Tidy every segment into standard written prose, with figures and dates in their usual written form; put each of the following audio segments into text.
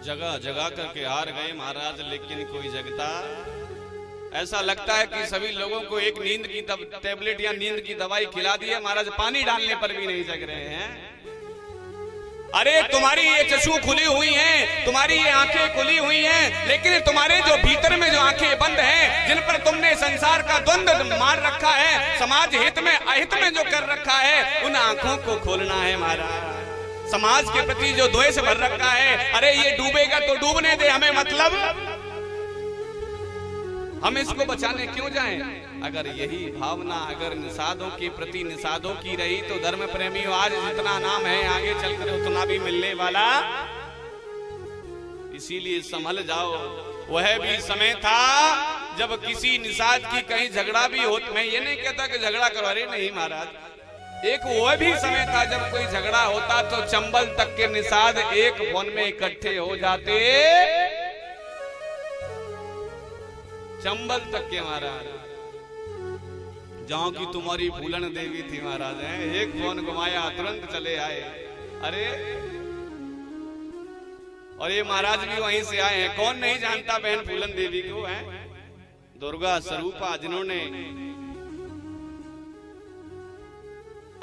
जगह जगह करके हार गए महाराज, लेकिन कोई जगता। ऐसा लगता है कि सभी लोगों को एक नींद की टेबलेट या नींद की दवाई खिला दी है महाराज, पानी डालने पर भी नहीं जग रहे हैं। अरे तुम्हारी ये चक्षु खुली हुई हैं, तुम्हारी ये आंखें खुली हुई हैं, लेकिन तुम्हारे जो भीतर में जो आंखें बंद हैं, जिन पर तुमने संसार का द्वंद्व मार रखा है, समाज हित में अहित में जो कर रखा है, उन आंखों को खोलना है महाराज। समाज के प्रति जो द्वेष भर रखा है, अरे ये डूबेगा तो डूबने दे, हमें मतलब, हम इसको बचाने क्यों जाएं? अगर यही भावना अगर निषादों के प्रति निषादों की रही तो धर्म प्रेमियों आज जितना नाम है आगे चलकर उतना भी मिलने वाला। इसीलिए संभल जाओ। वह भी समय था जब किसी निषाद की कहीं झगड़ा भी हो, मैं ये नहीं कहता कि झगड़ा करो, अरे नहीं महाराज, एक वह भी समय था जब कोई झगड़ा होता तो चंबल तक के निषाद एक फोन में इकट्ठे हो जाते, चंबल तक के महाराज। जहां की तुम्हारी फूलन देवी थी महाराज, एक फोन घुमाया तुरंत चले आए। अरे और ये महाराज भी वहीं से आए हैं, कौन नहीं जानता बहन फूलन देवी को है, दुर्गा स्वरूपा, जिन्होंने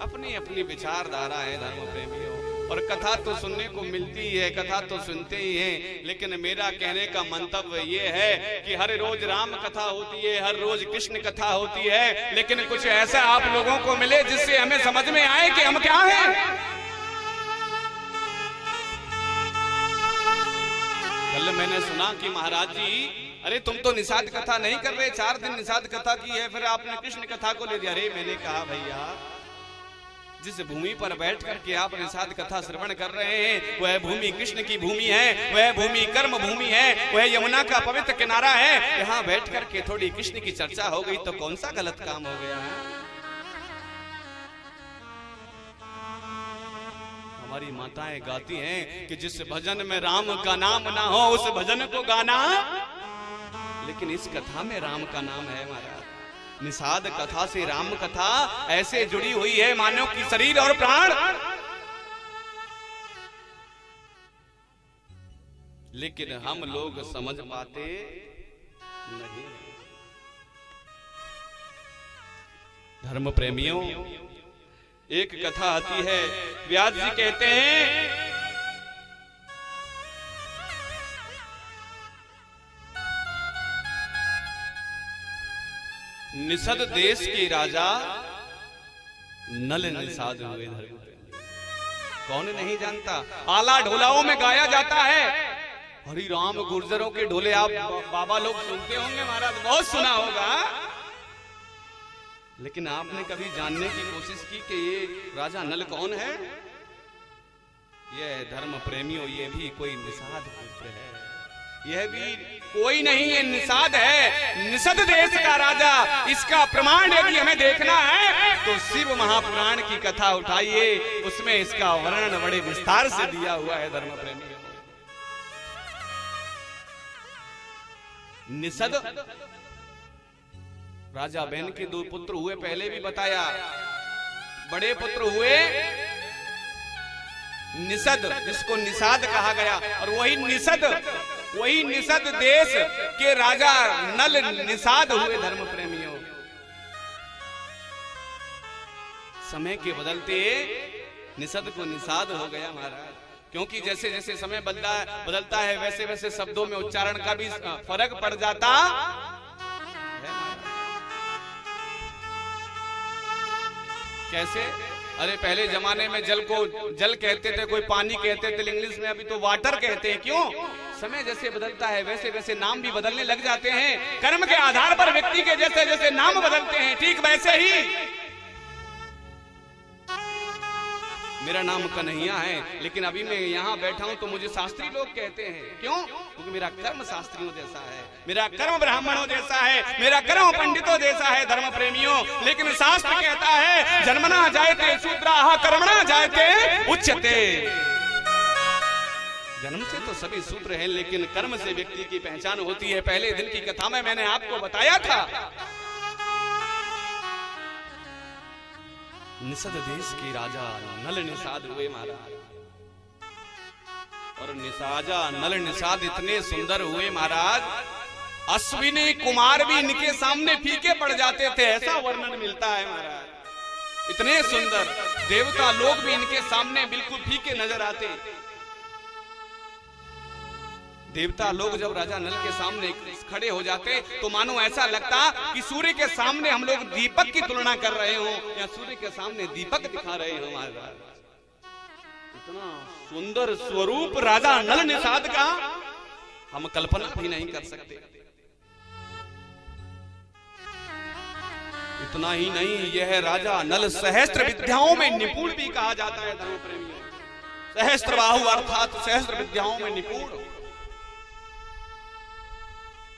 अपनी अपनी विचारधारा है धर्म प्रेमियों। और कथा तो सुनने को मिलती ही है, कथा तो सुनते ही हैं, लेकिन मेरा कहने का मंतव्य ये है कि हर रोज राम कथा होती है, हर रोज कृष्ण कथा होती है, लेकिन कुछ ऐसा आप लोगों को मिले जिससे हमें समझ में आए कि हम क्या हैं। कल मैंने सुना कि महाराज जी, अरे तुम तो निषाद कथा नहीं कर रहे, 4 दिन निषाद कथा की है, फिर आपने कृष्ण कथा को ले दिया। अरे मैंने कहा भैया, जिस भूमि पर बैठ करके आप निषाद कथा श्रवण कर रहे हैं, वह भूमि कृष्ण की भूमि है, वह भूमि कर्म भूमि है, वह यमुना का पवित्र किनारा है। यहाँ बैठ करके थोड़ी कृष्ण की चर्चा हो गई तो कौन सा गलत काम हो गया है? हमारी माताएं गाती हैं कि जिस भजन में राम का नाम ना हो उस भजन को गाना, लेकिन इस कथा में राम का नाम है महाराज। निषाद कथा से राम कथा ऐसे जुड़ी हुई है मानो कि शरीर और प्राण। लेकिन हम लोग समझ पाते नहीं। धर्म प्रेमियों, एक कथा आती है, व्यास जी कहते हैं निषद देश के राजा नल निषाद हुए। धर्म कौन नहीं जानता, आला ढोलाओं में गाया जाता है। हरि राम गुर्जरों के ढोले आप बाबा लोग सुनते होंगे महाराज, बहुत सुना होगा, लेकिन आपने कभी जानने की कोशिश की कि ये राजा नल कौन है? यह धर्म प्रेमियों, ये भी कोई निषाद पुत्र है, यह भी कोई नहीं, ये निषाद है, निषद देश का राजा। इसका प्रमाण यदि हमें देखना है तो शिव महापुराण की कथा उठाइए, उसमें इसका वर्णन बड़े विस्तार से दिया हुआ है धर्म प्रेमियों। निषद राजा बहन के 2 पुत्र हुए, पहले भी बताया। बड़े पुत्र हुए निषद, जिसको निषाद कहा गया, और वही निषद देश के राजा नल निषाद हुए। धर्म प्रेमियों, समय के बदलते निषद को निषाद हो गया महाराज, क्योंकि जैसे जैसे समय बदलता है वैसे वैसे शब्दों में उच्चारण का भी फर्क पड़ जाता है। कैसे? अरे पहले जमाने में जल को जल कहते थे, कोई पानी कहते थे, इंग्लिश में अभी तो वाटर कहते हैं। क्यों? समय जैसे बदलता है वैसे वैसे नाम भी बदलने लग जाते हैं। कर्म के आधार पर व्यक्ति के जैसे जैसे नाम बदलते हैं, ठीक वैसे ही मेरा नाम कन्हैया है, लेकिन अभी मैं यहाँ बैठा हूँ तो मुझे शास्त्री लोग कहते हैं। क्यों? क्योंकि मेरा कर्म शास्त्रियों जैसा है, मेरा कर्म ब्राह्मणों जैसा है, मेरा कर्म पंडितों जैसा है। धर्म प्रेमियों, लेकिन शास्त्र कहता है जन्मना जायते शूद्राः कर्मणा जायते उच्यते। जन्म से तो सभी शूद्र हैं, लेकिन कर्म से व्यक्ति की पहचान होती है। पहले दिन की कथा में मैंने आपको बताया था, निषद देश के राजा नल निषाद हुए महाराज, और और निसाजा नल निषाद इतने सुंदर हुए महाराज, अश्विनी कुमार भी इनके सामने फीके पड़ जाते थे, ऐसा वर्णन मिलता है महाराज। इतने सुंदर देवता लोग भी इनके सामने बिल्कुल फीके नजर आते। देवता लोग जब राजा नल के सामने खड़े हो जाते तो मानो ऐसा लगता कि सूर्य के सामने हम लोग दीपक की तुलना कर रहे हो या सूर्य के सामने दीपक दिखा रहे हो महाराज। इतना सुंदर स्वरूप राजा नल निषाद का हम कल्पना भी नहीं कर सकते। इतना ही नहीं, यह राजा नल सहस्त्र विद्याओं में निपुण भी कहा जाता है धर्म प्रेमियों। सहस्त्र बाहु अर्थात सहस्त्र विद्याओं में निपुण।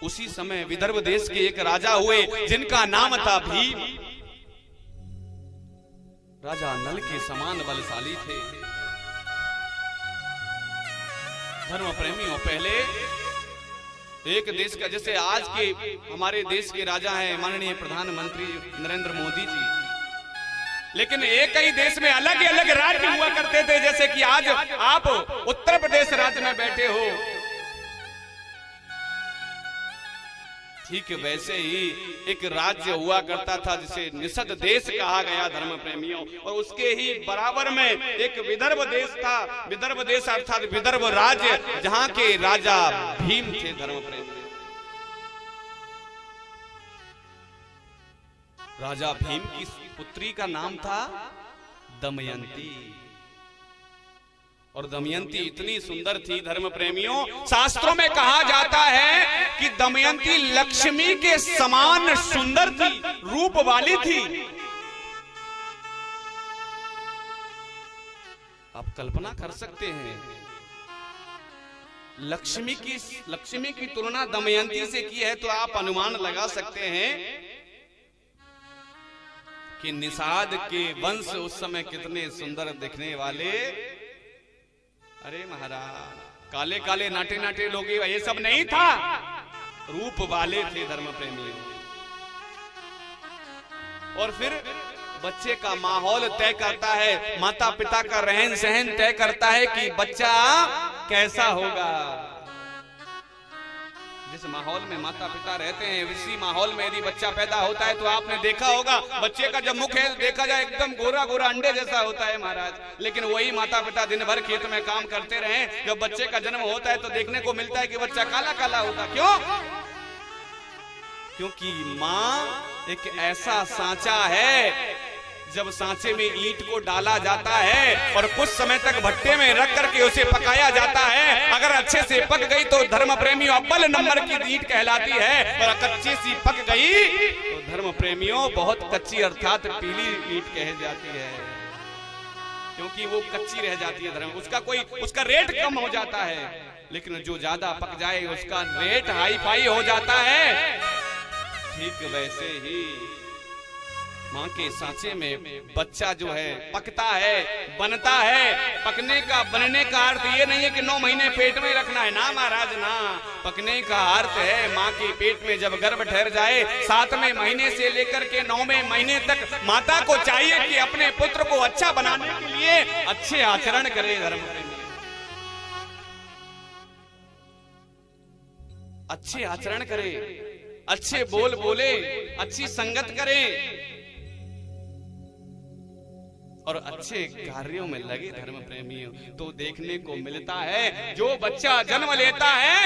उसी समय विदर्भ देश के एक राजा हुए जिनका नाम था भीम। राजा नल के समान बलशाली थे। धर्म प्रेमियों, पहले एक देश का, जैसे आज के हमारे देश के राजा हैं माननीय प्रधानमंत्री नरेंद्र मोदी जी, लेकिन एक ही देश में अलग अलग राज्य हुआ करते थे। जैसे कि आज आप उत्तर प्रदेश राज्य में बैठे हो, ठीक वैसे ही एक राज्य हुआ करता था जिसे निषद देश कहा गया धर्म प्रेमियों, और उसके ही बराबर में एक विदर्भ देश था। विदर्भ देश अर्थात विदर्भ राज्य, जहां के राजा भीम थे धर्म प्रेमियों। राजा भीम की पुत्री का नाम था दमयंती, और दमयंती इतनी सुंदर थी धर्म प्रेमियों, शास्त्रों में कहा जाता है कि दमयंती लक्ष्मी के समान सुंदर थी, रूप वाली थी। आप कल्पना कर सकते हैं, लक्ष्मी की तुलना दमयंती से की है तो आप अनुमान लगा सकते हैं कि निषाद के वंश उस समय कितने सुंदर दिखने वाले। अरे महाराज, काले काले नाटे नाटे लोग ये सब नहीं था, रूप वाले थे धर्म प्रेमियों। और फिर बच्चे का माहौल तय करता है, माता पिता का रहन सहन तय करता है कि बच्चा कैसा होगा। जिस माहौल में माता पिता रहते हैं उसी माहौल में यदि बच्चा पैदा होता है तो आपने देखा होगा बच्चे का जब मुख है देखा जाए एकदम गोरा गोरा अंडे जैसा होता है महाराज। लेकिन वही माता पिता दिन भर खेत में काम करते रहे, जब बच्चे का जन्म होता है तो देखने को मिलता है कि बच्चा काला काला होता। क्यों? क्योंकि माँ एक ऐसा सांचा है, जब सांचे में ईंट को डाला जाता है और कुछ समय तक भट्टे में रख करके उसे पकाया जाता है, अगर अच्छे से पक गई तो धर्म प्रेमियों अव्वल नंबर की ईंट कहलाती है, और कच्ची सी पक गई तो धर्म प्रेमियों बहुत कच्ची अर्थात पीली ईंट कह जाती है, क्योंकि वो कच्ची रह जाती है धर्म। उसका रेट कम हो जाता है, लेकिन जो ज्यादा पक जाए उसका रेट हाई फाई हो जाता है। ठीक वैसे ही माँ के सांचे में बच्चा जो है पकता है, बनता है। पकने का बनने का अर्थ ये नहीं है कि 9 महीने पेट में रखना है, ना महाराज ना। पकने का अर्थ है माँ के पेट में जब गर्भ ठहर जाए 7वें महीने से लेकर के 9वें महीने तक माता को चाहिए कि अपने पुत्र को अच्छा बनाने के लिए अच्छे आचरण करे धर्म प्रेमी, अच्छे आचरण करे, अच्छे बोल बोले, अच्छी संगत करे और अच्छे कार्यों में लगे धर्म प्रेमियों। तो देखने को मिलता है जो बच्चा जन्म लेता है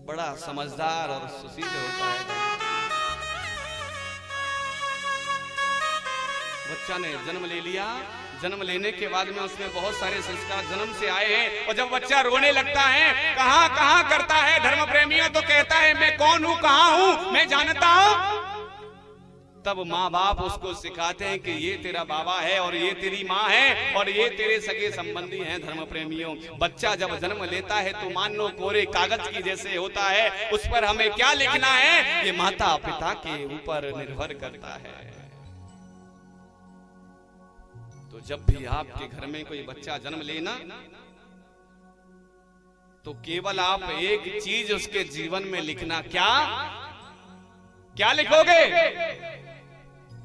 बड़ा समझदार और सुशील होता है। बच्चा ने जन्म ले लिया, जन्म लेने के बाद में उसमें बहुत सारे संस्कार जन्म से आए हैं, और जब बच्चा रोने लगता है कहां कहां करता है धर्म प्रेमियों, तो कहता है मैं कौन हूं, कहां हूं, मैं जानता हूं। तब माँ बाप उसको सिखाते हैं कि ये तेरा बाबा है और ये तेरी माँ है और ये तेरे सगे संबंधी हैं धर्म प्रेमियों। बच्चा जब जन्म लेता है तो मान लो कोरे कागज की जैसे होता है, उस पर हमें क्या लिखना है ये माता पिता के ऊपर निर्भर करता है। तो जब भी आपके घर में कोई बच्चा जन्म लेना तो केवल आप एक चीज उसके जीवन में लिखना, क्या क्या लिखोगे?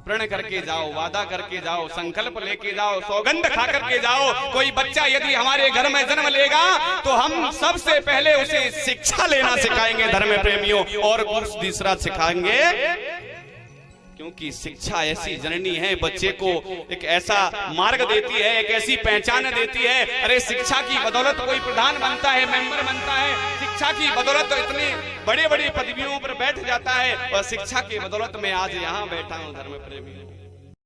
प्रण करके जाओ, वादा करके जाओ, संकल्प लेके जाओ, सौगंध खा करके जाओ। कोई बच्चा यदि हमारे घर में जन्म लेगा तो हम सबसे पहले उसे शिक्षा लेना सिखाएंगे धर्म प्रेमियों, और दूसरा सिखाएंगे, क्योंकि शिक्षा ऐसी जननी है, बच्चे को एक ऐसा मार्ग देती है, एक ऐसी पहचान देती है। अरे शिक्षा की बदौलत कोई प्रधान बनता है, मेंबर बनता है, शिक्षा की बदौलत तो इतनी बड़ी बड़ी पदवियों पर बैठ जाता है, और शिक्षा की बदौलत मैं आज यहाँ बैठा हूँ धर्म प्रेमी।